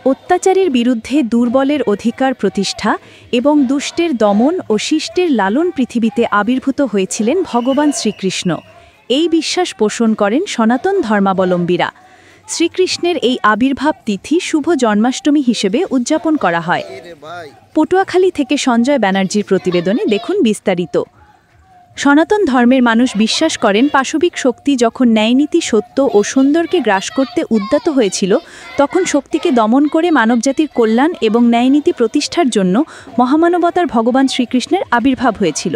অত্যাচারের বিরুদ্ধে দুর্বলের অধিকার প্রতিষ্ঠা এবং দুষ্টের দমন ও শিষ্টের লালন পৃথিবীতে আবির্ভূত হয়েছিলেন ভগবান শ্রীকৃষ্ণ। এই বিশ্বাস পোষণ করেন সনাতন ধর্মাবলম্বীরা। শ্রীকৃষ্ণের এই আবির্ভাব তিথি শুভ জন্মাষ্টমী হিসেবে উদযাপন করা হয়। পটুয়াখালী থেকে সঞ্জয় ব্যানার্জির প্রতিবেদনে দেখুন বিস্তারিত। সনাতন ধর্মের মানুষ বিশ্বাস করেন পাশবিক শক্তি যখন ন্যায়নীতি, সত্য ও সুন্দরকে গ্রাস করতে উদ্যত হয়েছিল, তখন শক্তিকে দমন করে মানবজাতির কল্যাণ এবং ন্যায়নীতি প্রতিষ্ঠার জন্য মহামানবতার ভগবান শ্রীকৃষ্ণের আবির্ভাব হয়েছিল।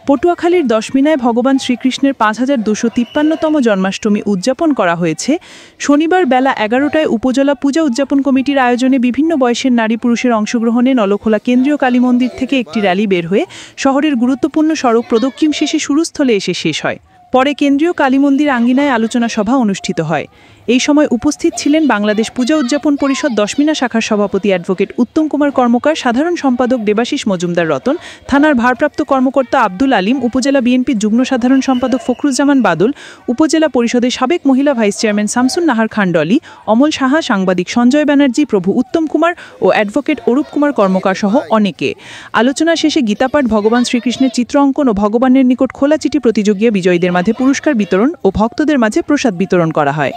পটুয়াখালীর দশমিনায় ভগবান শ্রীকৃষ্ণের 5253তম জন্মাষ্টমী উদযাপন করা হয়েছে। শনিবার বেলা 11টায় উপজেলা পূজা উদযাপন কমিটির আয়োজনে বিভিন্ন বয়সের নারী পুরুষের অংশগ্রহণে নলখোলা কেন্দ্রীয় কালী মন্দির থেকে একটি র্যালি বের হয়ে শহরের গুরুত্বপূর্ণ সড়ক প্রদক্ষিণ শেষে শুরুস্থলে এসে শেষ হয়। পরে কেন্দ্রীয় কালী মন্দির আঙ্গিনায় আলোচনা সভা অনুষ্ঠিত হয়। এই সময় উপস্থিত ছিলেন বাংলাদেশ পূজা উদযাপন পরিষদ দশমিনা শাখার সভাপতি অ্যাডভোকেট উত্তম কুমার কর্মকার, সাধারণ সম্পাদক দেবাশিস মজুমদার রতন, থানার ভারপ্রাপ্ত কর্মকর্তা আব্দুল আলিম, উপজেলা বিএনপির যুগ্ম সাধারণ সম্পাদক ফখরুজ্জামান বাদল, উপজেলা পরিষদের সাবেক মহিলা ভাইস চেয়ারম্যান শামসুন নাহার খান ডলি, অমল সাহা, সাংবাদিক সঞ্জয় ব্যানার্জি প্রভু, উত্তম কুমার ও অ্যাডভোকেট অরূপ কুমার কর্মকার সহ অনেকে। আলোচনা শেষে গীতাপাঠ, ভগবান শ্রীকৃষ্ণের চিত্র অঙ্কন ও ভগবানের নিকট খোলা চিঠি প্রতিযোগিতা বিজয়ীদের মাঝে পুরস্কার বিতরণ ও ভক্তদের মাঝে প্রসাদ বিতরণ করা হয়।